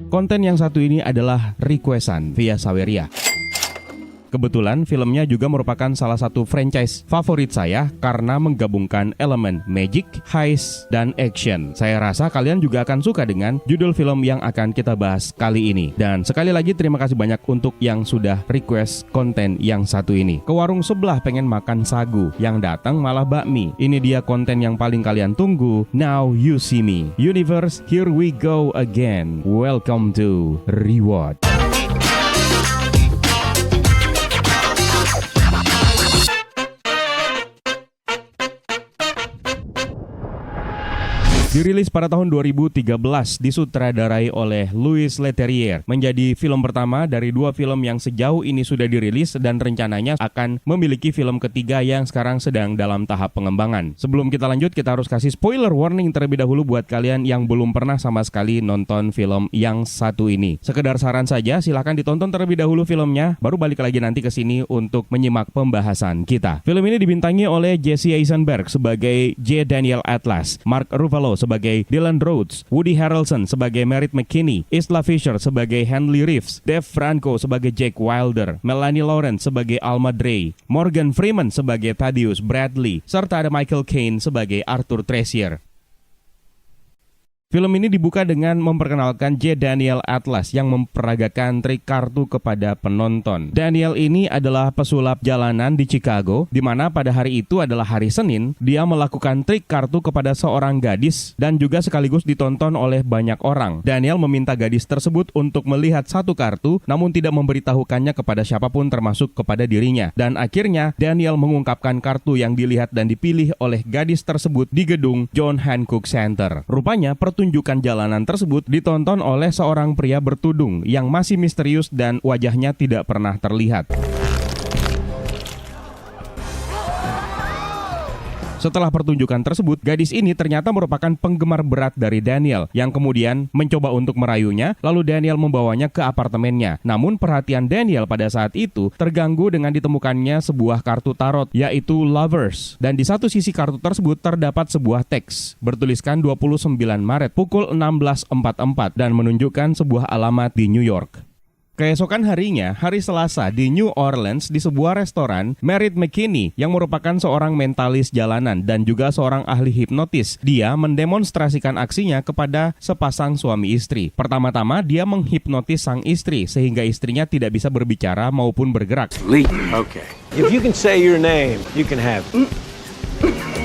Konten yang satu ini adalah requestan via Saweria. Kebetulan filmnya juga merupakan salah satu franchise favorit saya karena menggabungkan elemen magic, heist, dan action. Saya rasa kalian juga akan suka dengan judul film yang akan kita bahas kali ini. Dan sekali lagi terima kasih banyak untuk yang sudah request konten yang satu ini. Ke warung sebelah pengen makan sagu, yang datang malah bakmi. Ini dia konten yang paling kalian tunggu. Now You See Me. Universe, here we go again. Welcome to Rewatch. Dirilis pada tahun 2013, disutradarai oleh Louis Leterrier, menjadi film pertama dari dua film yang sejauh ini sudah dirilis dan rencananya akan memiliki film ketiga yang sekarang sedang dalam tahap pengembangan. Sebelum kita lanjut, kita harus kasih spoiler warning terlebih dahulu buat kalian yang belum pernah sama sekali nonton film yang satu ini. Sekedar saran saja, silahkan ditonton terlebih dahulu filmnya, baru balik lagi nanti ke sini untuk menyimak pembahasan kita. Film ini dibintangi oleh Jesse Eisenberg sebagai J. Daniel Atlas, Mark Ruffalo sebagai Dylan Rhodes, Woody Harrelson sebagai Merritt McKinney, Isla Fisher sebagai Henry Reeves, Dave Franco sebagai Jake Wilder, Melanie Lawrence sebagai Alma Dre, Morgan Freeman sebagai Thaddeus Bradley, serta ada Michael Caine sebagai Arthur Tracier. Film ini dibuka dengan memperkenalkan J. Daniel Atlas yang memperagakan trik kartu kepada penonton. Daniel ini adalah pesulap jalanan di Chicago, di mana pada hari itu adalah hari Senin, dia melakukan trik kartu kepada seorang gadis dan juga sekaligus ditonton oleh banyak orang. Daniel meminta gadis tersebut untuk melihat satu kartu, namun tidak memberitahukannya kepada siapapun termasuk kepada dirinya. Dan akhirnya Daniel mengungkapkan kartu yang dilihat dan dipilih oleh gadis tersebut di gedung John Hancock Center. Rupanya pertunjukan jalanan tersebut ditonton oleh seorang pria bertudung yang masih misterius dan wajahnya tidak pernah terlihat. Setelah pertunjukan tersebut, gadis ini ternyata merupakan penggemar berat dari Daniel yang kemudian mencoba untuk merayunya, lalu Daniel membawanya ke apartemennya. Namun perhatian Daniel pada saat itu terganggu dengan ditemukannya sebuah kartu tarot, yaitu Lovers. Dan di satu sisi kartu tersebut terdapat sebuah teks bertuliskan 29 Maret pukul 16.44 dan menunjukkan sebuah alamat di New York. Keesokan harinya, hari Selasa di New Orleans di sebuah restoran, Merritt McKinney yang merupakan seorang mentalis jalanan dan juga seorang ahli hipnotis, dia mendemonstrasikan aksinya kepada sepasang suami istri. Pertama-tama dia menghipnotis sang istri sehingga istrinya tidak bisa berbicara maupun bergerak. Lee. Okay. If you can say your name, you can have.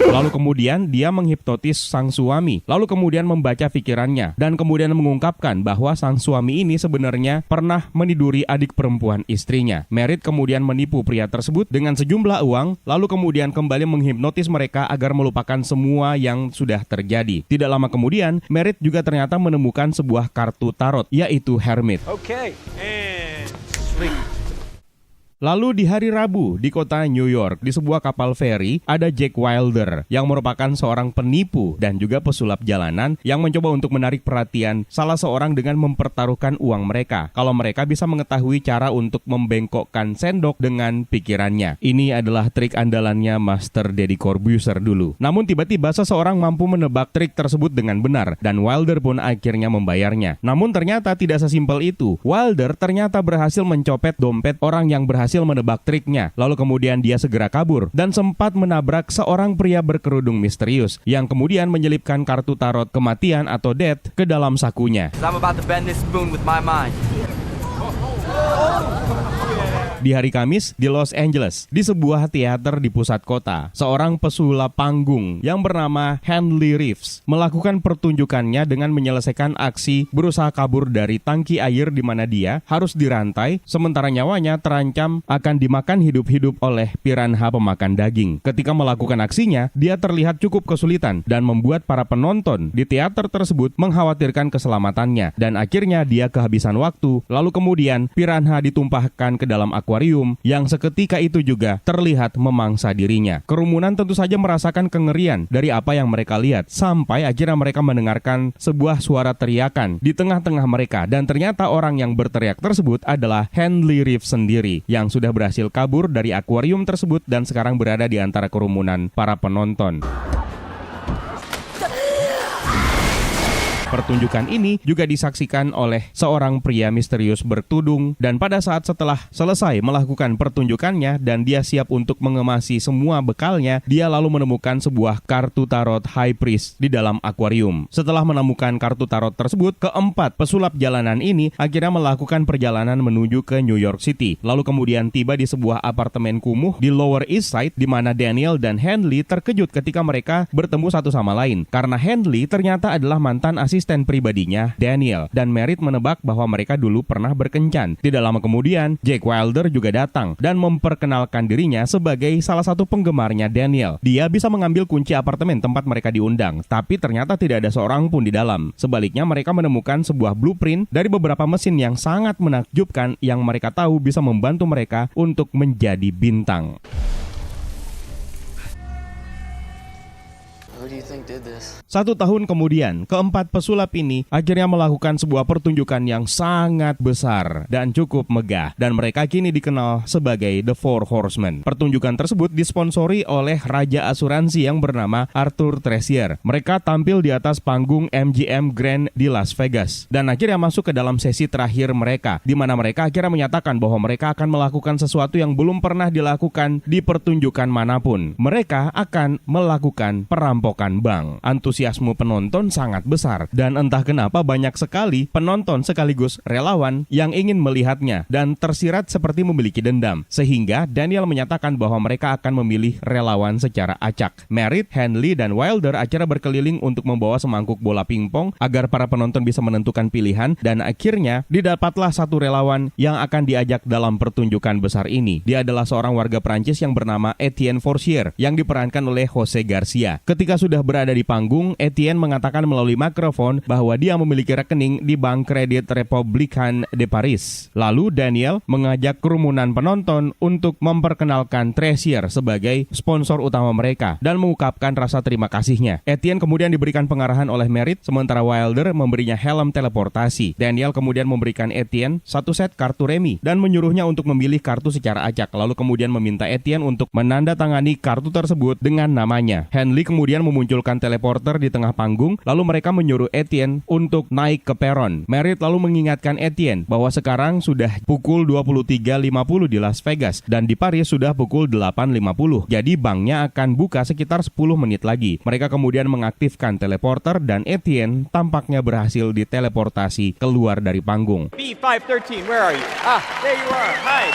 Lalu kemudian dia menghipnotis sang suami, lalu kemudian membaca pikirannya, dan kemudian mengungkapkan bahwa sang suami ini sebenarnya pernah meniduri adik perempuan istrinya. Merritt kemudian menipu pria tersebut dengan sejumlah uang, lalu kemudian kembali menghipnotis mereka agar melupakan semua yang sudah terjadi. Tidak lama kemudian, Merritt juga ternyata menemukan sebuah kartu tarot, yaitu Hermit. Okay. And sleep. Lalu di hari Rabu di kota New York di sebuah kapal feri ada Jake Wilder yang merupakan seorang penipu dan juga pesulap jalanan yang mencoba untuk menarik perhatian salah seorang dengan mempertaruhkan uang mereka kalau mereka bisa mengetahui cara untuk membengkokkan sendok dengan pikirannya. Ini adalah trik andalannya Master Deddy Corbuzier dulu. Namun tiba-tiba seseorang mampu menebak trik tersebut dengan benar dan Wilder pun akhirnya membayarnya. Namun ternyata tidak sesimpel itu. Wilder ternyata berhasil mencopet dompet orang yang berhasil menebak triknya. Lalu kemudian dia segera kabur dan sempat menabrak seorang pria berkerudung misterius yang kemudian menyelipkan kartu tarot kematian atau death ke dalam sakunya. I'm about to bend this spoon with my mind. Di hari Kamis di Los Angeles, di sebuah teater di pusat kota, seorang pesulap panggung yang bernama Henry Reeves melakukan pertunjukannya dengan menyelesaikan aksi berusaha kabur dari tangki air di mana dia harus dirantai, sementara nyawanya terancam akan dimakan hidup-hidup oleh piranha pemakan daging. Ketika melakukan aksinya, dia terlihat cukup kesulitan dan membuat para penonton di teater tersebut mengkhawatirkan keselamatannya, dan akhirnya dia kehabisan waktu. Lalu kemudian piranha ditumpahkan ke dalam akuarium yang seketika itu juga terlihat memangsa dirinya. Kerumunan tentu saja merasakan kengerian dari apa yang mereka lihat, sampai akhirnya mereka mendengarkan sebuah suara teriakan di tengah-tengah mereka, dan ternyata orang yang berteriak tersebut adalah Henry Reeves sendiri yang sudah berhasil kabur dari akuarium tersebut dan sekarang berada di antara kerumunan para penonton. Pertunjukan ini juga disaksikan oleh seorang pria misterius bertudung dan pada saat setelah selesai melakukan pertunjukannya dan dia siap untuk mengemasi semua bekalnya, dia lalu menemukan sebuah kartu tarot High Priest di dalam akuarium. Setelah menemukan kartu tarot tersebut, keempat pesulap jalanan ini akhirnya melakukan perjalanan menuju ke New York City. Lalu kemudian tiba di sebuah apartemen kumuh di Lower East Side di mana Daniel dan Henley terkejut ketika mereka bertemu satu sama lain. Karena Henley ternyata adalah mantan asisten pribadinya Daniel dan Merritt menebak bahwa mereka dulu pernah berkencan. Tidak lama kemudian, Jack Wilder juga datang dan memperkenalkan dirinya sebagai salah satu penggemarnya Daniel. Dia bisa mengambil kunci apartemen tempat mereka diundang, tapi ternyata tidak ada seorang pun di dalam. Sebaliknya, mereka menemukan sebuah blueprint dari beberapa mesin yang sangat menakjubkan yang mereka tahu bisa membantu mereka untuk menjadi bintang. Who do you think did this? 1 tahun kemudian, keempat pesulap ini akhirnya melakukan sebuah pertunjukan yang sangat besar dan cukup megah, dan mereka kini dikenal sebagai The Four Horsemen. Pertunjukan tersebut disponsori oleh raja asuransi yang bernama Arthur Treasier. Mereka tampil di atas panggung MGM Grand di Las Vegas dan akhirnya masuk ke dalam sesi terakhir mereka, di mana mereka akhirnya menyatakan bahwa mereka akan melakukan sesuatu yang belum pernah dilakukan di pertunjukan manapun. Mereka akan melakukan perampokan bank. Antusiasme penonton sangat besar dan entah kenapa banyak sekali penonton sekaligus relawan yang ingin melihatnya dan tersirat seperti memiliki dendam. Sehingga Daniel menyatakan bahwa mereka akan memilih relawan secara acak. Merritt, Henley, dan Wilder akhirnya berkeliling untuk membawa semangkuk bola pingpong agar para penonton bisa menentukan pilihan dan akhirnya didapatlah satu relawan yang akan diajak dalam pertunjukan besar ini. Dia adalah seorang warga Prancis yang bernama Etienne Forcier yang diperankan oleh Jose Garcia. Ketika sudah berada di panggung, Etienne mengatakan melalui mikrofon bahwa dia memiliki rekening di Bank Kredit Republikan de Paris. Lalu Daniel mengajak kerumunan penonton untuk memperkenalkan Treasier sebagai sponsor utama mereka dan mengungkapkan rasa terima kasihnya. Etienne kemudian diberikan pengarahan oleh Merritt, sementara Wilder memberinya helm teleportasi. Daniel kemudian memberikan Etienne satu set kartu remi dan menyuruhnya untuk memilih kartu secara acak, lalu kemudian meminta Etienne untuk menandatangani kartu tersebut dengan namanya. Henley kemudian memunculkan teleporter di tengah panggung, lalu mereka menyuruh Etienne untuk naik ke peron. Merritt lalu mengingatkan Etienne bahwa sekarang sudah pukul 23.50 di Las Vegas dan di Paris sudah pukul 8.50. Jadi banknya akan buka sekitar 10 menit lagi. Mereka kemudian mengaktifkan teleporter dan Etienne tampaknya berhasil diteleportasi keluar dari panggung. B513, where are you? Ah, there you are. Hi.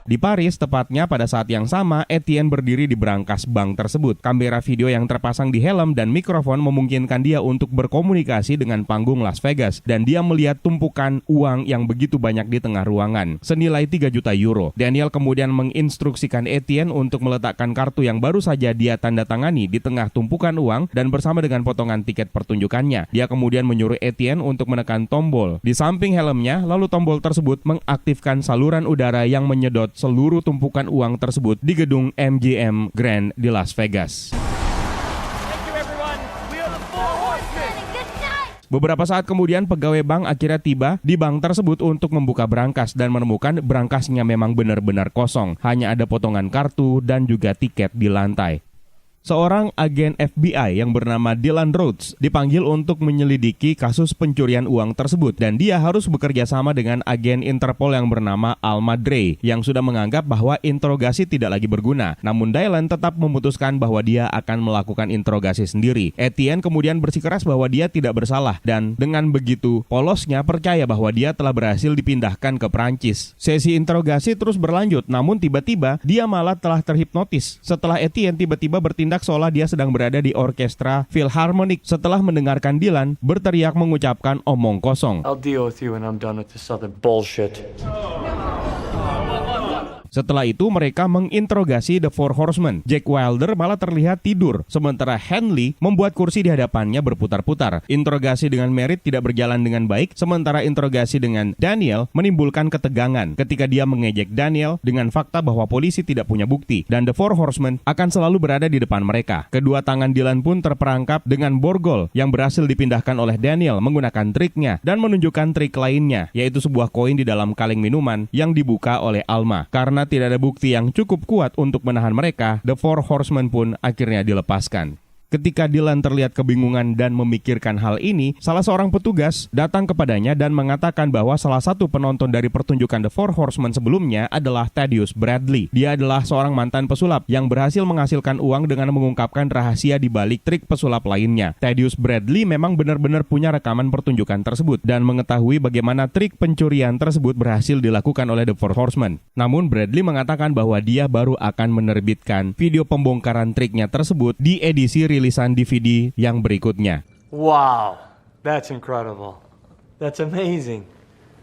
Di Paris, tepatnya pada saat yang sama, Etienne berdiri di brankas bank tersebut. Kamera video yang terpasang di helm dan mikrofon memungkinkan dia untuk berkomunikasi dengan panggung Las Vegas. Dan dia melihat tumpukan uang yang begitu banyak di tengah ruangan, senilai 3 juta euro. Daniel kemudian menginstruksikan Etienne untuk meletakkan kartu yang baru saja dia tanda tangani di tengah tumpukan uang dan bersama dengan potongan tiket pertunjukannya. Dia kemudian menyuruh Etienne untuk menekan tombol di samping helmnya, lalu tombol tersebut mengaktifkan saluran udara yang menyedot seluruh tumpukan uang tersebut di gedung MGM Grand di Las Vegas. Beberapa saat kemudian pegawai bank akhirnya tiba di bank tersebut untuk membuka brankas dan menemukan brankasnya memang benar-benar kosong. Hanya ada potongan kartu dan juga tiket di lantai. Seorang agen FBI yang bernama Dylan Rhodes dipanggil untuk menyelidiki kasus pencurian uang tersebut dan dia harus bekerja sama dengan agen Interpol yang bernama Alma Dre yang sudah menganggap bahwa interogasi tidak lagi berguna. Namun Dylan tetap memutuskan bahwa dia akan melakukan interogasi sendiri. Etienne kemudian bersikeras bahwa dia tidak bersalah dan dengan begitu polosnya percaya bahwa dia telah berhasil dipindahkan ke Prancis. Sesi interogasi terus berlanjut, namun tiba-tiba dia malah telah terhipnotis setelah Etienne tiba-tiba bertindak seolah dia sedang berada di orkestra Philharmonic setelah mendengarkan Dylan berteriak mengucapkan omong kosong. I'll deal with you when I'm done with this other bullshit. Setelah itu mereka menginterogasi The Four Horsemen. Jack Wilder malah terlihat tidur, sementara Henley membuat kursi di hadapannya berputar-putar. Interogasi dengan Merritt tidak berjalan dengan baik, sementara interogasi dengan Daniel menimbulkan ketegangan ketika dia mengejek Daniel dengan fakta bahwa polisi tidak punya bukti dan The Four Horsemen akan selalu berada di depan mereka. Kedua tangan Dylan pun terperangkap dengan borgol yang berhasil dipindahkan oleh Daniel menggunakan triknya dan menunjukkan trik lainnya, yaitu sebuah koin di dalam kaleng minuman yang dibuka oleh Alma. Karena tidak ada bukti yang cukup kuat untuk menahan mereka, The Four Horsemen pun akhirnya dilepaskan. Ketika Dylan terlihat kebingungan dan memikirkan hal ini, salah seorang petugas datang kepadanya dan mengatakan bahwa salah satu penonton dari pertunjukan The Four Horsemen sebelumnya adalah Thaddeus Bradley. Dia adalah seorang mantan pesulap yang berhasil menghasilkan uang dengan mengungkapkan rahasia di balik trik pesulap lainnya. Thaddeus Bradley memang benar-benar punya rekaman pertunjukan tersebut dan mengetahui bagaimana trik pencurian tersebut berhasil dilakukan oleh The Four Horsemen. Namun Bradley mengatakan bahwa dia baru akan menerbitkan video pembongkaran triknya tersebut di edisi rilisan DVD yang berikutnya. Wow, that's incredible. That's amazing.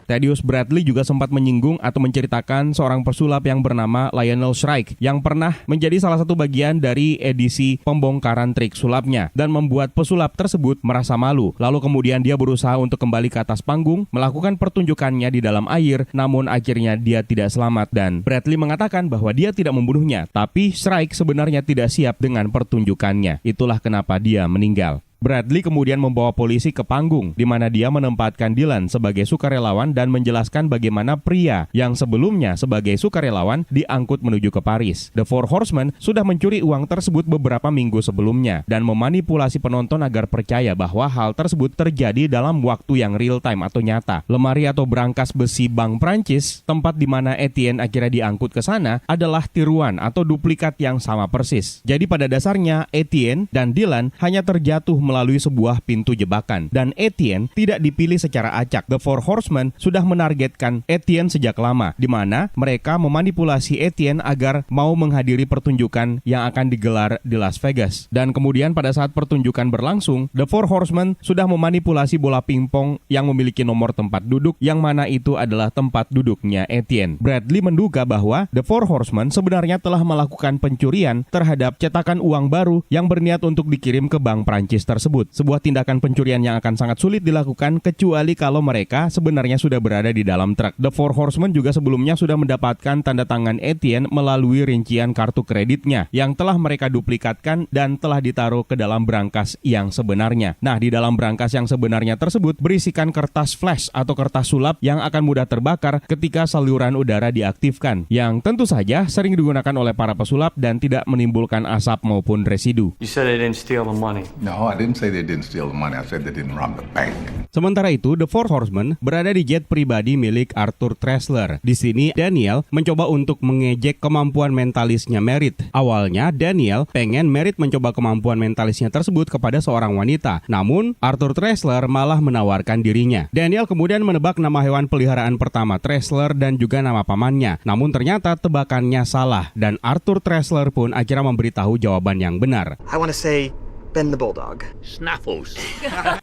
Thaddeus Bradley juga sempat menyinggung atau menceritakan seorang pesulap yang bernama Lionel Shrike yang pernah menjadi salah satu bagian dari edisi pembongkaran trik sulapnya dan membuat pesulap tersebut merasa malu. Lalu kemudian dia berusaha untuk kembali ke atas panggung, melakukan pertunjukannya di dalam air, namun akhirnya dia tidak selamat dan Bradley mengatakan bahwa dia tidak membunuhnya, tapi Shrike sebenarnya tidak siap dengan pertunjukannya. Itulah kenapa dia meninggal. Bradley kemudian membawa polisi ke panggung, di mana dia menempatkan Dylan sebagai sukarelawan dan menjelaskan bagaimana pria yang sebelumnya sebagai sukarelawan diangkut menuju ke Paris. The Four Horsemen sudah mencuri uang tersebut beberapa minggu sebelumnya dan memanipulasi penonton agar percaya bahwa hal tersebut terjadi dalam waktu yang real time atau nyata. Lemari atau brankas besi Bank Prancis, tempat di mana Etienne akhirnya diangkut ke sana, adalah tiruan atau duplikat yang sama persis. Jadi pada dasarnya Etienne dan Dylan hanya terjatuh melalui sebuah pintu jebakan dan Etienne tidak dipilih secara acak. The Four Horsemen sudah menargetkan Etienne sejak lama, di mana mereka memanipulasi Etienne agar mau menghadiri pertunjukan yang akan digelar di Las Vegas. Dan kemudian pada saat pertunjukan berlangsung, The Four Horsemen sudah memanipulasi bola pingpong yang memiliki nomor tempat duduk yang mana itu adalah tempat duduknya Etienne. Bradley menduga bahwa The Four Horsemen sebenarnya telah melakukan pencurian terhadap cetakan uang baru yang berniat untuk dikirim ke Bank Prancis tersebut. Sebuah tindakan pencurian yang akan sangat sulit dilakukan kecuali kalau mereka sebenarnya sudah berada di dalam truk. The Four Horsemen juga sebelumnya sudah mendapatkan tanda tangan Etienne melalui rincian kartu kreditnya yang telah mereka duplikatkan dan telah ditaruh ke dalam brankas yang sebenarnya. Nah, di dalam brankas yang sebenarnya tersebut berisikan kertas flash atau kertas sulap yang akan mudah terbakar ketika saluran udara diaktifkan, yang tentu saja sering digunakan oleh para pesulap dan tidak menimbulkan asap maupun residu. You said they didn't steal the money. No, I didn't say they didn't steal the money. I said they didn't rob the bank. Sementara itu, The Four Horsemen berada di jet pribadi milik Arthur Tressler. Di sini, Daniel mencoba untuk mengejek kemampuan mentalisnya Merritt. Awalnya, Daniel pengen Merritt mencoba kemampuan mentalisnya tersebut kepada seorang wanita. Namun, Arthur Tressler malah menawarkan dirinya. Daniel kemudian menebak nama hewan peliharaan pertama Tressler dan juga nama pamannya. Namun ternyata tebakannya salah dan Arthur Tressler pun akhirnya memberitahu jawaban yang benar. I want to say Ben the Bulldog.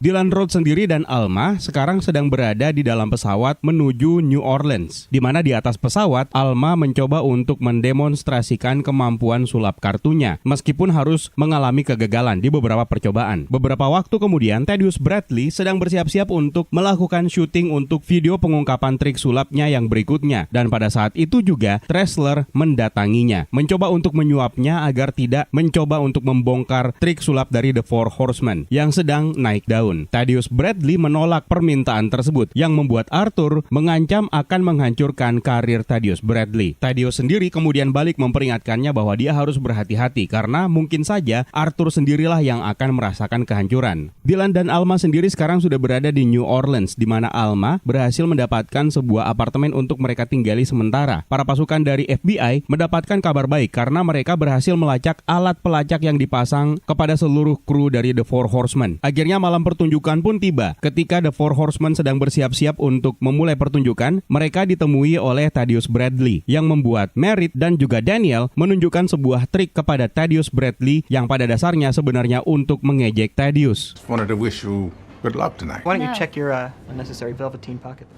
Dylan Rhodes sendiri dan Alma sekarang sedang berada di dalam pesawat menuju New Orleans, di mana di atas pesawat Alma mencoba untuk mendemonstrasikan kemampuan sulap kartunya, meskipun harus mengalami kegagalan di beberapa percobaan. Beberapa waktu kemudian, Thaddeus Bradley sedang bersiap-siap untuk melakukan syuting untuk video pengungkapan trik sulapnya yang berikutnya, dan pada saat itu juga Tressler mendatanginya, mencoba untuk menyuapnya agar tidak mencoba untuk membongkar trik sulap dari The Four Horsemen yang sedang naik daun. Thaddeus Bradley menolak permintaan tersebut yang membuat Arthur mengancam akan menghancurkan karir Thaddeus Bradley. Thaddeus sendiri kemudian balik memperingatkannya bahwa dia harus berhati-hati karena mungkin saja Arthur sendirilah yang akan merasakan kehancuran. Dylan dan Alma sendiri sekarang sudah berada di New Orleans, di mana Alma berhasil mendapatkan sebuah apartemen untuk mereka tinggali sementara. Para pasukan dari FBI mendapatkan kabar baik karena mereka berhasil melacak alat pelacak yang dipasang kepada seluruh kru dari The Four Horsemen. Akhirnya malam pertunjukan pun tiba. Ketika The Four Horsemen sedang bersiap-siap untuk memulai pertunjukan, mereka ditemui oleh Thaddeus Bradley yang membuat Merritt dan juga Daniel menunjukkan sebuah trik kepada Thaddeus Bradley yang pada dasarnya sebenarnya untuk mengejek Thaddeus. Wanted to wish you good luck tonight. Why don't you check your unnecessary velveteen pocket?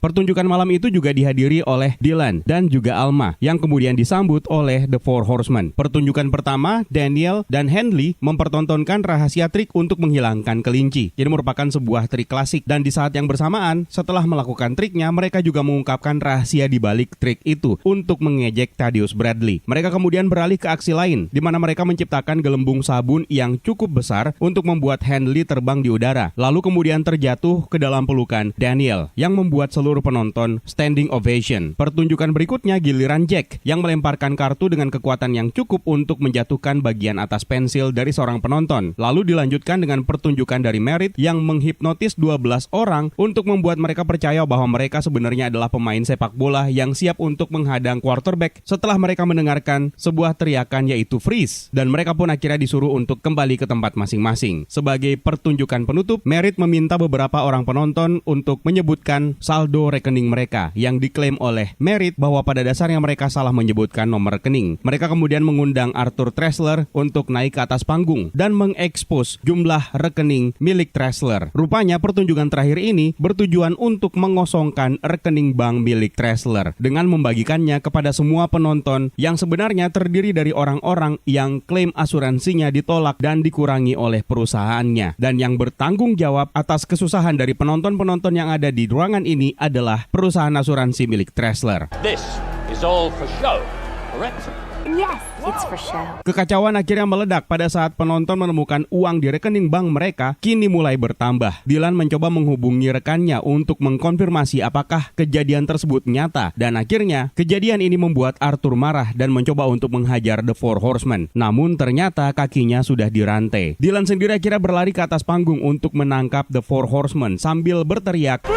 Pertunjukan malam itu juga dihadiri oleh Dylan dan juga Alma yang kemudian disambut oleh The Four Horsemen. Pertunjukan pertama, Daniel dan Henley mempertontonkan rahasia trik untuk menghilangkan kelinci. Ini merupakan sebuah trik klasik dan di saat yang bersamaan setelah melakukan triknya, mereka juga mengungkapkan rahasia di balik trik itu untuk mengejek Thaddeus Bradley. Mereka kemudian beralih ke aksi lain di mana mereka menciptakan gelembung sabun yang cukup besar untuk membuat Henley terbang di udara. segera, lalu kemudian terjatuh ke dalam pelukan Daniel yang membuat seluruh penonton standing ovation. Pertunjukan berikutnya giliran Jack yang melemparkan kartu dengan kekuatan yang cukup untuk menjatuhkan bagian atas pensil dari seorang penonton. Lalu dilanjutkan dengan pertunjukan dari Merritt yang menghipnotis 12 orang untuk membuat mereka percaya bahwa mereka sebenarnya adalah pemain sepak bola yang siap untuk menghadang quarterback setelah mereka mendengarkan sebuah teriakan yaitu freeze, dan mereka pun akhirnya disuruh untuk kembali ke tempat masing-masing. Sebagai pertunjukan penutup, Merritt meminta beberapa orang penonton untuk menyebutkan saldo rekening mereka yang diklaim oleh Merritt bahwa pada dasarnya mereka salah menyebutkan nomor rekening. Mereka kemudian mengundang Arthur Tressler untuk naik ke atas panggung dan mengekspos jumlah rekening milik Tressler. Rupanya pertunjukan terakhir ini bertujuan untuk mengosongkan rekening bank milik Tressler dengan membagikannya kepada semua penonton yang sebenarnya terdiri dari orang-orang yang klaim asuransinya ditolak dan dikurangi oleh perusahaannya. Dan yang bertanggung jawab atas kesusahan dari penonton-penonton yang ada di ruangan ini adalah perusahaan asuransi milik Tressler. This is all for show, correct? Yes, it's for show. Kekacauan akhirnya meledak pada saat penonton menemukan uang di rekening bank mereka kini mulai bertambah. Dylan mencoba menghubungi rekannya untuk mengkonfirmasi apakah kejadian tersebut nyata, dan akhirnya kejadian ini membuat Arthur marah dan mencoba untuk menghajar The Four Horsemen. Namun ternyata kakinya sudah dirantai. Dylan sendiri akhirnya berlari ke atas panggung untuk menangkap The Four Horsemen sambil berteriak,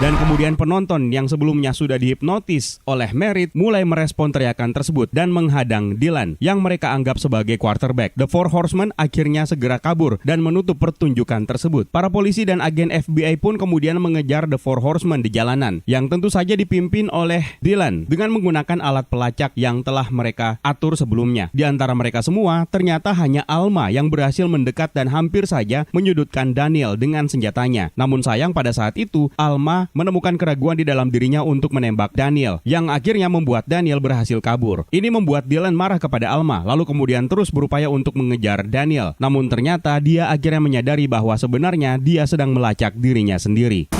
dan kemudian penonton yang sebelumnya sudah dihipnotis oleh Merritt mulai merespon teriakan tersebut dan menghadang Dylan yang mereka anggap sebagai quarterback. The Four Horsemen akhirnya segera kabur dan menutup pertunjukan tersebut. Para polisi dan agen FBI pun kemudian mengejar The Four Horsemen di jalanan yang tentu saja dipimpin oleh Dylan dengan menggunakan alat pelacak yang telah mereka atur sebelumnya. Di antara mereka semua ternyata hanya Alma yang berhasil mendekat dan hampir saja menyudutkan Daniel dengan senjatanya. Namun sayang pada saat itu Alma menemukan keraguan di dalam dirinya untuk menembak Daniel, yang akhirnya membuat Daniel berhasil kabur. Ini membuat Dylan marah kepada Alma, lalu kemudian terus berupaya untuk mengejar Daniel. Namun ternyata dia akhirnya menyadari bahwa sebenarnya dia sedang melacak dirinya sendiri.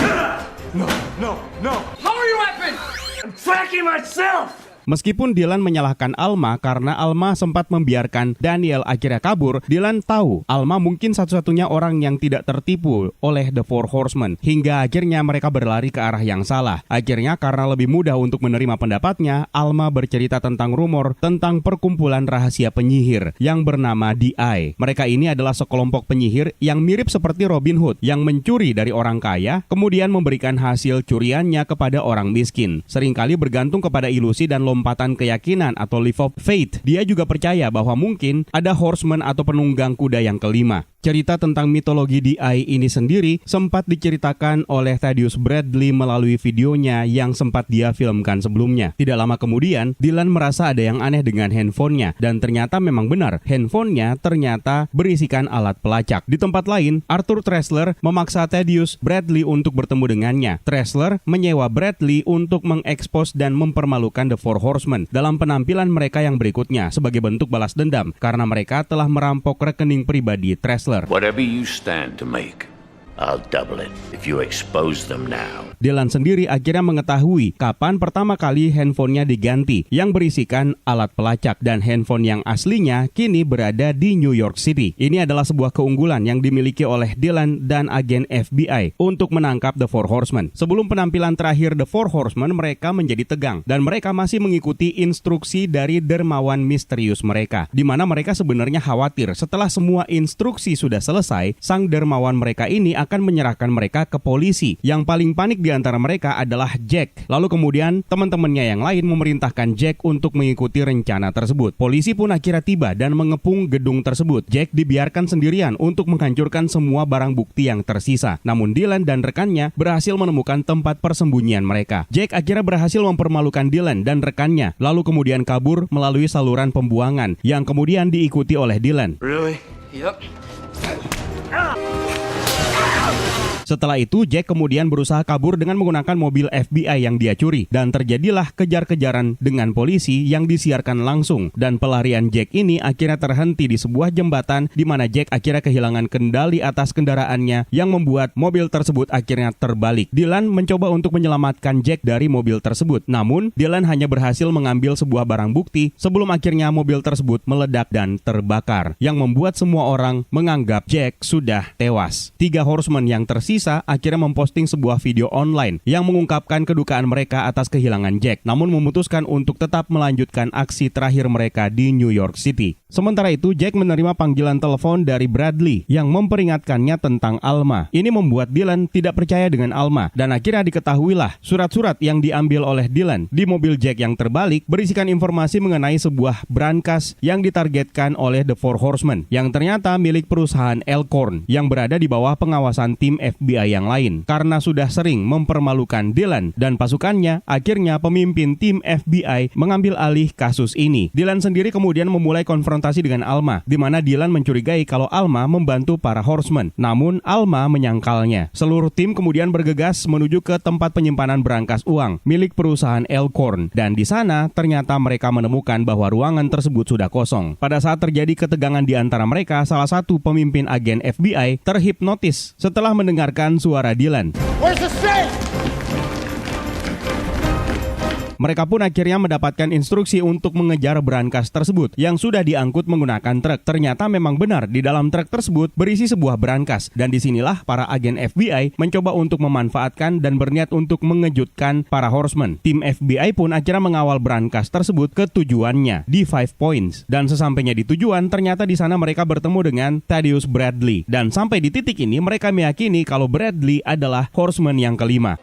No. Lower your weapon! I'm tracking myself! Meskipun Dylan menyalahkan Alma karena Alma sempat membiarkan Daniel akhirnya kabur, Dylan tahu Alma mungkin satu-satunya orang yang tidak tertipu oleh The Four Horsemen, hingga akhirnya mereka berlari ke arah yang salah. Akhirnya karena lebih mudah untuk menerima pendapatnya, Alma bercerita tentang rumor tentang perkumpulan rahasia penyihir yang bernama DI. Mereka ini adalah sekelompok penyihir yang mirip seperti Robin Hood yang mencuri dari orang kaya, kemudian memberikan hasil curiannya kepada orang miskin. Seringkali bergantung kepada ilusi dan lompatan keyakinan atau leap of faith. Dia juga percaya bahwa mungkin ada horseman atau penunggang kuda yang kelima. Cerita tentang mitologi DI ini sendiri sempat diceritakan oleh Thaddeus Bradley melalui videonya yang sempat dia filmkan sebelumnya. Tidak lama kemudian, Dylan merasa ada yang aneh dengan handphonenya, dan ternyata memang benar, handphonenya ternyata berisikan alat pelacak. Di tempat lain, Arthur Tressler memaksa Thaddeus Bradley untuk bertemu dengannya. Tressler menyewa Bradley untuk mengekspos dan mempermalukan The Four Horsemen dalam penampilan mereka yang berikutnya sebagai bentuk balas dendam karena mereka telah merampok rekening pribadi Tressler. Whatever you stand to make, I'll double it if you expose them now. Dylan sendiri akhirnya mengetahui kapan pertama kali handphonenya diganti yang berisikan alat pelacak, dan handphone yang aslinya kini berada di New York City. Ini adalah sebuah keunggulan yang dimiliki oleh Dylan dan agen FBI untuk menangkap The Four Horsemen. Sebelum penampilan terakhir The Four Horsemen, mereka menjadi tegang dan mereka masih mengikuti instruksi dari dermawan misterius mereka, di mana mereka sebenarnya khawatir setelah semua instruksi sudah selesai, sang dermawan mereka ini akan menyerahkan mereka ke polisi. Yang paling panik di antara mereka adalah Jack. Lalu kemudian teman-temannya yang lain memerintahkan Jack untuk mengikuti rencana tersebut. Polisi pun akhirnya tiba dan mengepung gedung tersebut. Jack dibiarkan sendirian untuk menghancurkan semua barang bukti yang tersisa. Namun Dylan dan rekannya berhasil menemukan tempat persembunyian mereka. Jack akhirnya berhasil mempermalukan Dylan dan rekannya, lalu kemudian kabur melalui saluran pembuangan yang kemudian diikuti oleh Dylan. Really? Yep. Setelah itu, Jack kemudian berusaha kabur dengan menggunakan mobil FBI yang dia curi. Dan terjadilah kejar-kejaran dengan polisi yang disiarkan langsung. Dan pelarian Jack ini akhirnya terhenti di sebuah jembatan di mana Jack akhirnya kehilangan kendali atas kendaraannya yang membuat mobil tersebut akhirnya terbalik. Dylan mencoba untuk menyelamatkan Jack dari mobil tersebut. Namun, Dylan hanya berhasil mengambil sebuah barang bukti sebelum akhirnya mobil tersebut meledak dan terbakar. Yang membuat semua orang menganggap Jack sudah tewas. 3 horsemen yang tersisa akhirnya memposting sebuah video online yang mengungkapkan kedukaan mereka atas kehilangan Jack, namun memutuskan untuk tetap melanjutkan aksi terakhir mereka di New York City. Sementara itu, Jack menerima panggilan telepon dari Bradley yang memperingatkannya tentang Alma. Ini membuat Dylan tidak percaya dengan Alma dan akhirnya diketahuilah surat-surat yang diambil oleh Dylan di mobil Jack yang terbalik berisikan informasi mengenai sebuah brankas yang ditargetkan oleh The Four Horsemen yang ternyata milik perusahaan Elkhorn yang berada di bawah pengawasan tim FBI yang lain. Karena sudah sering mempermalukan Dylan dan pasukannya, akhirnya pemimpin tim FBI mengambil alih kasus ini. Dylan sendiri kemudian memulai konfrontasi dengan Alma, di mana Dylan mencurigai kalau Alma membantu para horsemen. Namun Alma menyangkalnya. Seluruh tim kemudian bergegas menuju ke tempat penyimpanan berangkas uang milik perusahaan Elkhorn, dan di sana ternyata mereka menemukan bahwa ruangan tersebut sudah kosong. Pada saat terjadi ketegangan di antara mereka, salah satu pemimpin agen FBI terhipnotis setelah mendengarkan suara Dylan. Where's the safe? Mereka pun akhirnya mendapatkan instruksi untuk mengejar brankas tersebut yang sudah diangkut menggunakan truk. Ternyata memang benar di dalam truk tersebut berisi sebuah brankas, dan disinilah para agen FBI mencoba untuk memanfaatkan dan berniat untuk mengejutkan para horsemen. Tim FBI pun akhirnya mengawal brankas tersebut ke tujuannya di Five Points, dan sesampainya di tujuan ternyata di sana mereka bertemu dengan Thaddeus Bradley, dan sampai di titik ini mereka meyakini kalau Bradley adalah horseman yang kelima.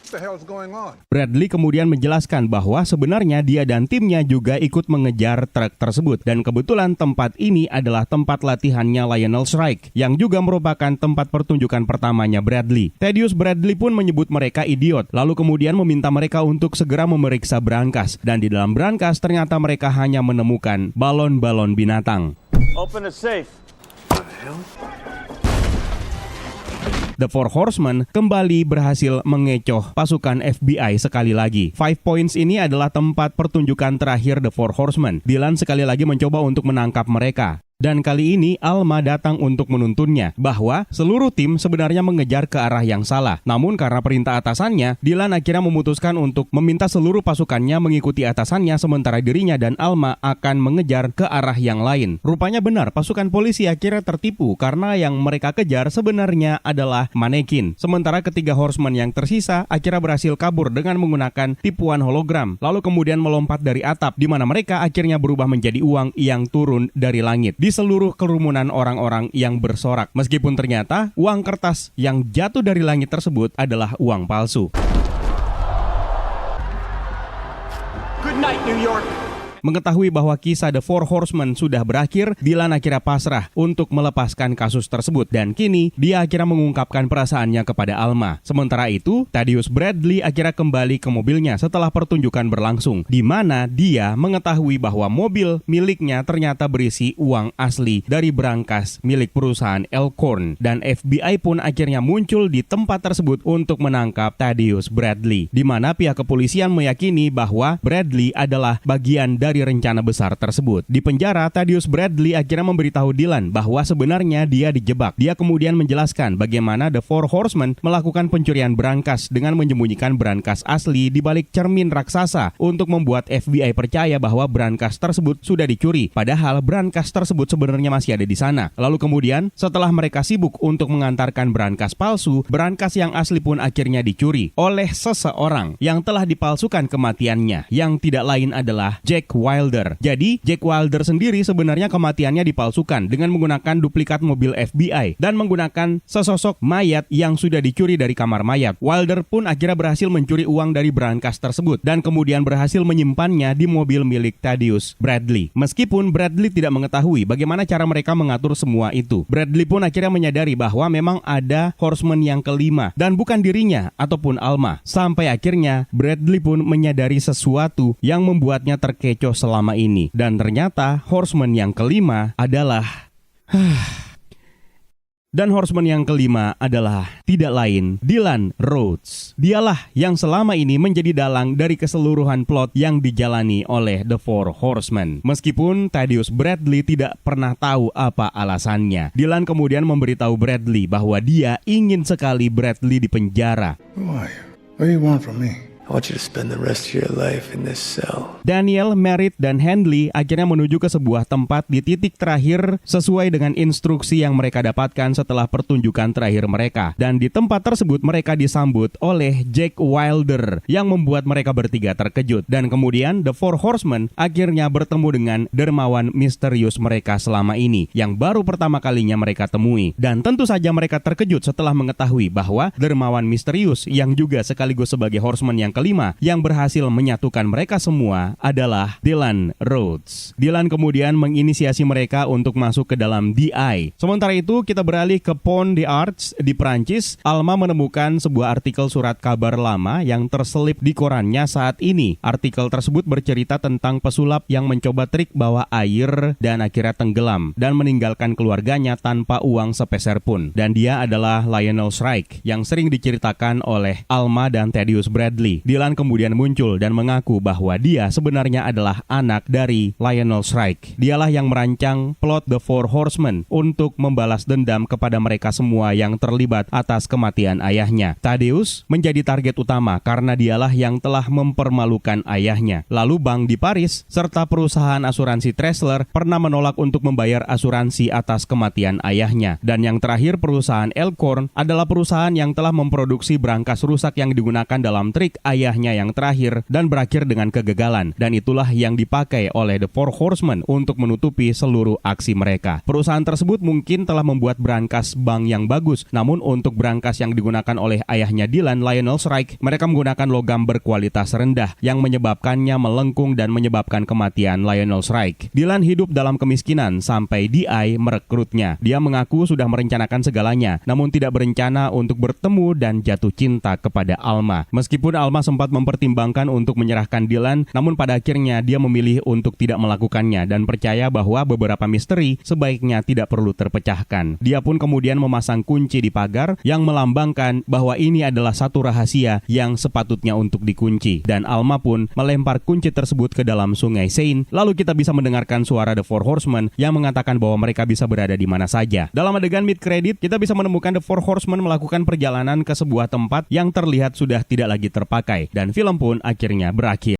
What the hell is going on? Bradley kemudian menjelaskan bahwa sebenarnya dia dan timnya juga ikut mengejar truk tersebut, dan kebetulan tempat ini adalah tempat latihannya Lionel Shrike yang juga merupakan tempat pertunjukan pertamanya Bradley. Thaddeus Bradley pun menyebut mereka idiot, lalu kemudian meminta mereka untuk segera memeriksa brankas, dan di dalam brankas ternyata mereka hanya menemukan balon-balon binatang. Open the safe. The Four Horsemen kembali berhasil mengecoh pasukan FBI sekali lagi. Five Points ini adalah tempat pertunjukan terakhir The Four Horsemen. Dylan sekali lagi mencoba untuk menangkap mereka. Dan kali ini Alma datang untuk menuntunnya bahwa seluruh tim sebenarnya mengejar ke arah yang salah. Namun karena perintah atasannya, Dylan akhirnya memutuskan untuk meminta seluruh pasukannya mengikuti atasannya, sementara dirinya dan Alma akan mengejar ke arah yang lain. Rupanya benar, pasukan polisi akhirnya tertipu karena yang mereka kejar sebenarnya adalah manekin. Sementara ketiga horseman yang tersisa akhirnya berhasil kabur dengan menggunakan tipuan hologram, lalu kemudian melompat dari atap, di mana mereka akhirnya berubah menjadi uang yang turun dari langit di seluruh kerumunan orang-orang yang bersorak. Meskipun ternyata uang kertas yang jatuh dari langit tersebut adalah uang palsu. Good night, New York. Mengetahui bahwa kisah The Four Horsemen sudah berakhir, Dylan akhirnya pasrah untuk melepaskan kasus tersebut, dan kini dia akhirnya mengungkapkan perasaannya kepada Alma. Sementara itu, Thaddeus Bradley akhirnya kembali ke mobilnya setelah pertunjukan berlangsung, di mana dia mengetahui bahwa mobil miliknya ternyata berisi uang asli dari brankas milik perusahaan Elkhorn, dan FBI pun akhirnya muncul di tempat tersebut untuk menangkap Thaddeus Bradley, di mana pihak kepolisian meyakini bahwa Bradley adalah bagian dari rencana besar tersebut. Di penjara, Thaddeus Bradley akhirnya memberitahu Dylan bahwa sebenarnya dia dijebak. Dia kemudian menjelaskan bagaimana The Four Horsemen melakukan pencurian brankas dengan menyembunyikan brankas asli di balik cermin raksasa untuk membuat FBI percaya bahwa brankas tersebut sudah dicuri, padahal brankas tersebut sebenarnya masih ada di sana. Lalu kemudian, setelah mereka sibuk untuk mengantarkan brankas palsu, brankas yang asli pun akhirnya dicuri oleh seseorang yang telah dipalsukan kematiannya, yang tidak lain adalah Jack Wilder. Jadi, Jack Wilder sendiri sebenarnya kematiannya dipalsukan dengan menggunakan duplikat mobil FBI dan menggunakan sesosok mayat yang sudah dicuri dari kamar mayat. Wilder pun akhirnya berhasil mencuri uang dari brankas tersebut dan kemudian berhasil menyimpannya di mobil milik Thaddeus Bradley. Meskipun Bradley tidak mengetahui bagaimana cara mereka mengatur semua itu, Bradley pun akhirnya menyadari bahwa memang ada horseman yang kelima dan bukan dirinya ataupun Alma. Sampai akhirnya Bradley pun menyadari sesuatu yang membuatnya terkecoh selama ini, dan ternyata horseman yang kelima adalah Dan horseman yang kelima adalah tidak lain Dylan Rhodes. Dialah yang selama ini menjadi dalang dari keseluruhan plot yang dijalani oleh The Four Horsemen. Meskipun Thaddeus Bradley tidak pernah tahu apa alasannya, Dylan kemudian memberitahu Bradley bahwa dia ingin sekali Bradley dipenjara. Who are you? What do you want from me? I want you to spend the rest of your life in this cell. Daniel, Merritt, dan Handley akhirnya menuju ke sebuah tempat di titik terakhir sesuai dengan instruksi yang mereka dapatkan setelah pertunjukan terakhir mereka. Dan di tempat tersebut mereka disambut oleh Jack Wilder yang membuat mereka bertiga terkejut. Dan kemudian The Four Horsemen akhirnya bertemu dengan dermawan misterius mereka selama ini yang baru pertama kalinya mereka temui. Dan tentu saja mereka terkejut setelah mengetahui bahwa dermawan misterius yang juga sekaligus sebagai horseman yang kelima yang berhasil menyatukan mereka semua adalah Dylan Rhodes. Dylan kemudian menginisiasi mereka untuk masuk ke dalam DI. Sementara itu kita beralih ke Pont d'Arts di Prancis. Alma menemukan sebuah artikel surat kabar lama yang terselip di korannya saat ini. Artikel tersebut bercerita tentang pesulap yang mencoba trik bawah air dan akhirnya tenggelam dan meninggalkan keluarganya tanpa uang sepeser pun. Dan dia adalah Lionel Shrike yang sering diceritakan oleh Alma dan Thaddeus Bradley. Dylan kemudian muncul dan mengaku bahwa dia sebenarnya adalah anak dari Lionel Shrike. Dialah yang merancang plot The Four Horsemen untuk membalas dendam kepada mereka semua yang terlibat atas kematian ayahnya. Thaddeus menjadi target utama karena dialah yang telah mempermalukan ayahnya. Lalu bank di Paris serta perusahaan asuransi Tresler pernah menolak untuk membayar asuransi atas kematian ayahnya. Dan yang terakhir, perusahaan Elkhorn adalah perusahaan yang telah memproduksi brankas rusak yang digunakan dalam trik ayahnya yang terakhir dan berakhir dengan kegagalan, dan itulah yang dipakai oleh The Four Horsemen untuk menutupi seluruh aksi mereka. Perusahaan tersebut mungkin telah membuat brankas bank yang bagus, namun untuk brankas yang digunakan oleh ayahnya Dylan, Lionel Shrike, mereka menggunakan logam berkualitas rendah yang menyebabkannya melengkung dan menyebabkan kematian Lionel Shrike. Dylan hidup dalam kemiskinan sampai DI merekrutnya. Dia mengaku sudah merencanakan segalanya, namun tidak berencana untuk bertemu dan jatuh cinta kepada Alma. Meskipun Alma sempat mempertimbangkan untuk menyerahkan Dylan, namun pada akhirnya dia memilih untuk tidak melakukannya dan percaya bahwa beberapa misteri sebaiknya tidak perlu terpecahkan. Dia pun kemudian memasang kunci di pagar yang melambangkan bahwa ini adalah satu rahasia yang sepatutnya untuk dikunci. Dan Alma pun melempar kunci tersebut ke dalam sungai Seine. Lalu kita bisa mendengarkan suara The Four Horsemen yang mengatakan bahwa mereka bisa berada di mana saja. Dalam adegan mid credit, kita bisa menemukan The Four Horsemen melakukan perjalanan ke sebuah tempat yang terlihat sudah tidak lagi terpakai. Dan film pun akhirnya berakhir.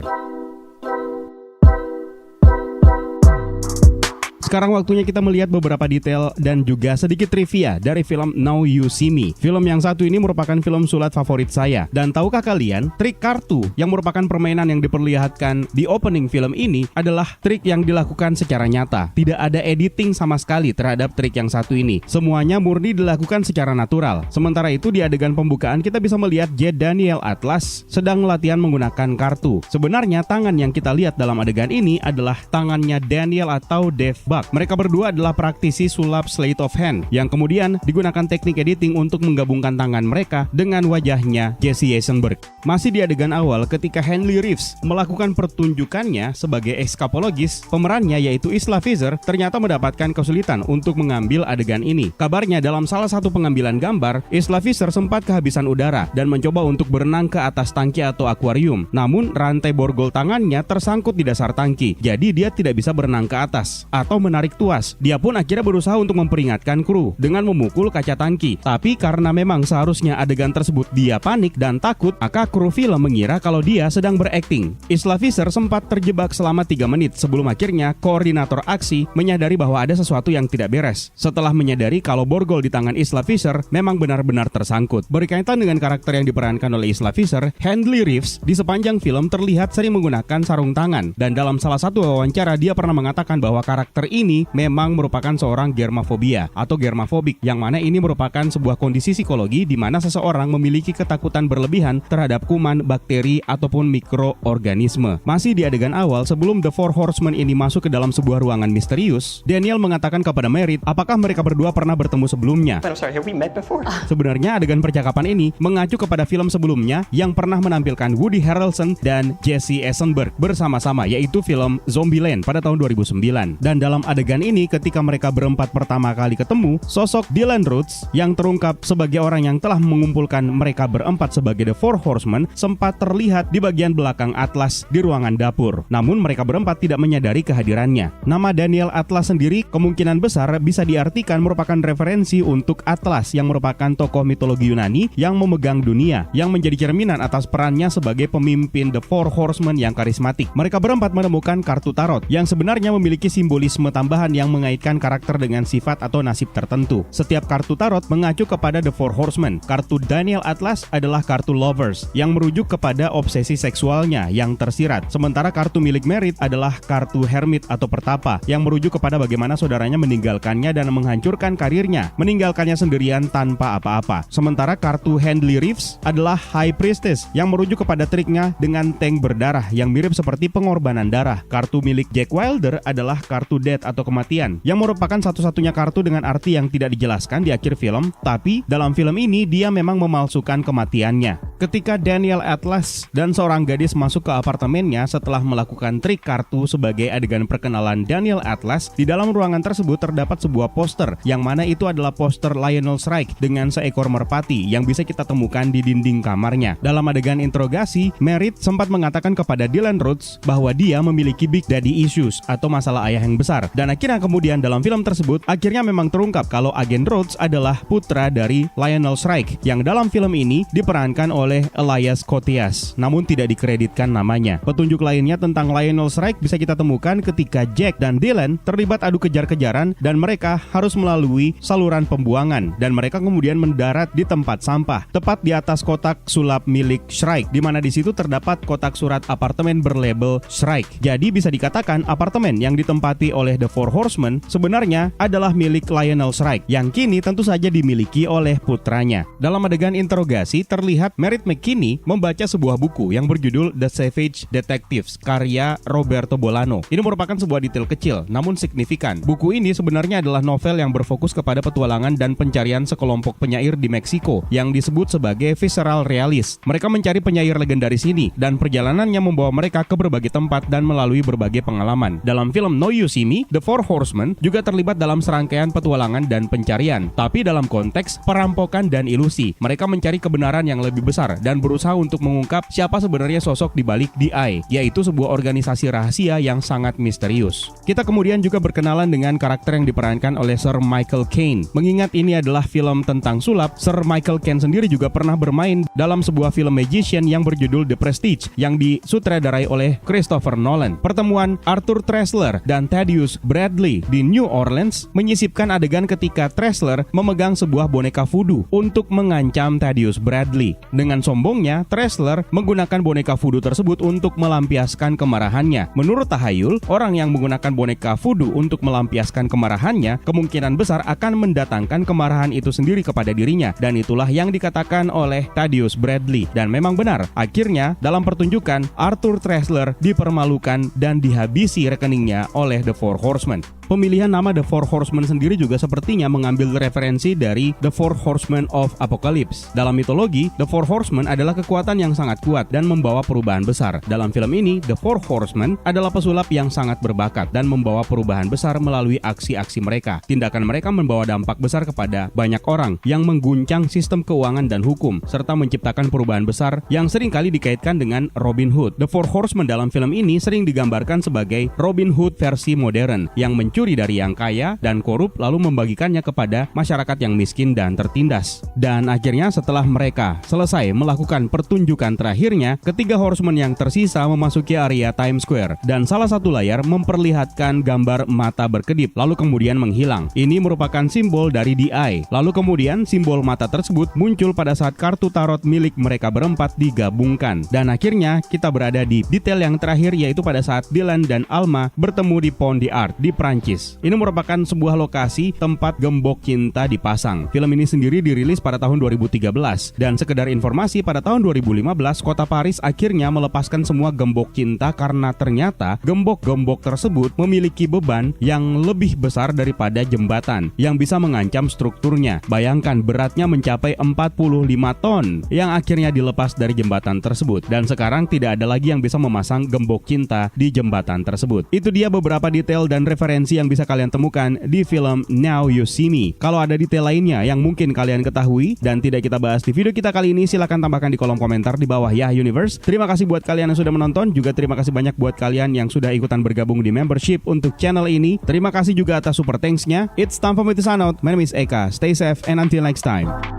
Sekarang waktunya kita melihat beberapa detail dan juga sedikit trivia dari film Now You See Me. Film yang satu ini merupakan film sulap favorit saya. Dan tahukah kalian, trik kartu yang merupakan permainan yang diperlihatkan di opening film ini adalah trik yang dilakukan secara nyata. Tidak ada editing sama sekali terhadap trik yang satu ini. Semuanya murni dilakukan secara natural. Sementara itu di adegan pembukaan kita bisa melihat Jed Daniel Atlas sedang latihan menggunakan kartu. Sebenarnya tangan yang kita lihat dalam adegan ini adalah tangannya Daniel atau Dave Buck. Mereka berdua adalah praktisi sulap sleight of hand yang kemudian digunakan teknik editing untuk menggabungkan tangan mereka dengan wajahnya Jesse Eisenberg. Masih di adegan awal ketika Henry Reeves melakukan pertunjukannya sebagai eskapologis, pemerannya yaitu Isla Fisher ternyata mendapatkan kesulitan untuk mengambil adegan ini. Kabarnya dalam salah satu pengambilan gambar, Isla Fisher sempat kehabisan udara dan mencoba untuk berenang ke atas tangki atau akuarium. Namun rantai borgol tangannya tersangkut di dasar tangki, jadi dia tidak bisa berenang ke atas atau menarik tuas. Dia pun akhirnya berusaha untuk memperingatkan kru dengan memukul kaca tangki. Tapi karena memang seharusnya adegan tersebut dia panik dan takut, maka kru film mengira kalau dia sedang berakting. Isla Fisher sempat terjebak selama 3 menit sebelum akhirnya koordinator aksi menyadari bahwa ada sesuatu yang tidak beres. Setelah menyadari kalau borgol di tangan Isla Fisher memang benar-benar tersangkut. Berkaitan dengan karakter yang diperankan oleh Isla Fisher, Henry Reeves di sepanjang film terlihat sering menggunakan sarung tangan. Dan dalam salah satu wawancara dia pernah mengatakan bahwa karakter ini memang merupakan seorang germafobia atau germafobik, yang mana ini merupakan sebuah kondisi psikologi di mana seseorang memiliki ketakutan berlebihan terhadap kuman, bakteri, ataupun mikroorganisme. Masih di adegan awal sebelum The Four Horsemen ini masuk ke dalam sebuah ruangan misterius, Daniel mengatakan kepada Merritt apakah mereka berdua pernah bertemu sebelumnya. I'm sorry, have we met before? Sebenarnya adegan percakapan ini mengacu kepada film sebelumnya yang pernah menampilkan Woody Harrelson dan Jesse Eisenberg bersama-sama, yaitu film Zombieland pada tahun 2009. Dan dalam adegan ini ketika mereka berempat pertama kali ketemu, sosok Dylan Rhodes yang terungkap sebagai orang yang telah mengumpulkan mereka berempat sebagai The Four Horsemen sempat terlihat di bagian belakang Atlas di ruangan dapur. Namun mereka berempat tidak menyadari kehadirannya. Nama Daniel Atlas sendiri kemungkinan besar bisa diartikan merupakan referensi untuk Atlas yang merupakan tokoh mitologi Yunani yang memegang dunia, yang menjadi cerminan atas perannya sebagai pemimpin The Four Horsemen yang karismatik. Mereka berempat menemukan kartu tarot yang sebenarnya memiliki simbolisme tambahan yang mengaitkan karakter dengan sifat atau nasib tertentu. Setiap kartu tarot mengacu kepada The Four Horsemen. Kartu Daniel Atlas adalah kartu Lovers yang merujuk kepada obsesi seksualnya yang tersirat. Sementara kartu milik Merritt adalah kartu Hermit atau pertapa yang merujuk kepada bagaimana saudaranya meninggalkannya dan menghancurkan karirnya, meninggalkannya sendirian tanpa apa-apa. Sementara kartu Handley Reeves adalah High Priestess yang merujuk kepada triknya dengan tank berdarah yang mirip seperti pengorbanan darah. Kartu milik Jack Wilder adalah kartu Death atau kematian yang merupakan satu-satunya kartu dengan arti yang tidak dijelaskan di akhir film, tapi dalam film ini dia memang memalsukan kematiannya. Ketika Daniel Atlas dan seorang gadis masuk ke apartemennya setelah melakukan trik kartu sebagai adegan perkenalan Daniel Atlas, di dalam ruangan tersebut terdapat sebuah poster yang mana itu adalah poster Lionel Shrike dengan seekor merpati yang bisa kita temukan di dinding kamarnya. Dalam adegan interogasi, Merritt sempat mengatakan kepada Dylan Rhodes bahwa dia memiliki big daddy issues atau masalah ayah yang besar. Dan akhirnya kemudian dalam film tersebut akhirnya memang terungkap kalau agen Rhodes adalah putra dari Lionel Shrike yang dalam film ini diperankan oleh Elias Koteas, namun tidak dikreditkan namanya. Petunjuk lainnya tentang Lionel Shrike bisa kita temukan ketika Jack dan Dylan terlibat adu kejar-kejaran dan mereka harus melalui saluran pembuangan dan mereka kemudian mendarat di tempat sampah tepat di atas kotak sulap milik Shrike, di mana di situ terdapat kotak surat apartemen berlabel Shrike. Jadi bisa dikatakan apartemen yang ditempati oleh The Four Horsemen sebenarnya adalah milik Lionel Shrike yang kini tentu saja dimiliki oleh putranya. Dalam adegan interogasi terlihat Merritt McKinney membaca sebuah buku yang berjudul The Savage Detectives karya Roberto Bolano. Ini merupakan sebuah detail kecil namun signifikan. Buku ini sebenarnya adalah novel yang berfokus kepada petualangan dan pencarian sekelompok penyair di Meksiko yang disebut sebagai visceral realist. Mereka mencari penyair legendaris ini dan perjalanannya membawa mereka ke berbagai tempat dan melalui berbagai pengalaman. Dalam film Now You See Me, The Four Horsemen juga terlibat dalam serangkaian petualangan dan pencarian, tapi dalam konteks perampokan dan ilusi. Mereka mencari kebenaran yang lebih besar dan berusaha untuk mengungkap siapa sebenarnya sosok di balik DI, yaitu sebuah organisasi rahasia yang sangat misterius. Kita kemudian juga berkenalan dengan karakter yang diperankan oleh Sir Michael Caine. Mengingat ini adalah film tentang sulap, Sir Michael Caine sendiri juga pernah bermain dalam sebuah film magician yang berjudul The Prestige yang disutradarai oleh Christopher Nolan. Pertemuan Arthur Tressler dan Thaddeus Bradley di New Orleans menyisipkan adegan ketika Tressler memegang sebuah boneka voodoo untuk mengancam Thaddeus Bradley. Dengan sombongnya, Tressler menggunakan boneka voodoo tersebut untuk melampiaskan kemarahannya. Menurut tahayul, orang yang menggunakan boneka voodoo untuk melampiaskan kemarahannya kemungkinan besar akan mendatangkan kemarahan itu sendiri kepada dirinya, dan itulah yang dikatakan oleh Thaddeus Bradley. Dan memang benar, akhirnya dalam pertunjukan Arthur Tressler dipermalukan dan dihabisi rekeningnya oleh The Four Horsemen. Pemilihan nama The Four Horsemen sendiri juga sepertinya mengambil referensi dari The Four Horsemen of Apocalypse. Dalam mitologi, The Four Horsemen adalah kekuatan yang sangat kuat dan membawa perubahan besar. Dalam film ini, The Four Horsemen adalah pesulap yang sangat berbakat dan membawa perubahan besar melalui aksi-aksi mereka. Tindakan mereka membawa dampak besar kepada banyak orang yang mengguncang sistem keuangan dan hukum, serta menciptakan perubahan besar yang seringkali dikaitkan dengan Robin Hood. The Four Horsemen dalam film ini sering digambarkan sebagai Robin Hood versi modern yang mencuri dari yang kaya dan korup lalu membagikannya kepada masyarakat yang miskin dan tertindas. Dan akhirnya setelah mereka selesai melakukan pertunjukan terakhirnya, ketiga horsemen yang tersisa memasuki area Times Square dan salah satu layar memperlihatkan gambar mata berkedip lalu kemudian menghilang. Ini merupakan simbol dari DI. Lalu kemudian simbol mata tersebut muncul pada saat kartu tarot milik mereka berempat digabungkan. Dan akhirnya kita berada di detail yang terakhir, yaitu pada saat Dylan dan Alma bertemu di Pont d'Art di Prancis. Ini merupakan sebuah lokasi tempat gembok cinta dipasang. Film ini sendiri dirilis pada tahun 2013 dan sekedar informasi, pada tahun 2015 kota Paris akhirnya melepaskan semua gembok cinta karena ternyata gembok-gembok tersebut memiliki beban yang lebih besar daripada jembatan yang bisa mengancam strukturnya. Bayangkan beratnya mencapai 45 ton yang akhirnya dilepas dari jembatan tersebut, dan sekarang tidak ada lagi yang bisa memasang gembok cinta di jembatan tersebut. Itu dia beberapa detail dan dan referensi yang bisa kalian temukan di film Now You See Me. Kalau ada detail lainnya yang mungkin kalian ketahui dan tidak kita bahas di video kita kali ini, silahkan tambahkan di kolom komentar di bawah ya Universe. Terima kasih buat kalian yang sudah menonton, juga terima kasih banyak buat kalian yang sudah ikutan bergabung di membership untuk channel ini. Terima kasih juga atas super thanks-nya. It's time for me to sign out. My name is Eka. Stay safe and until next time.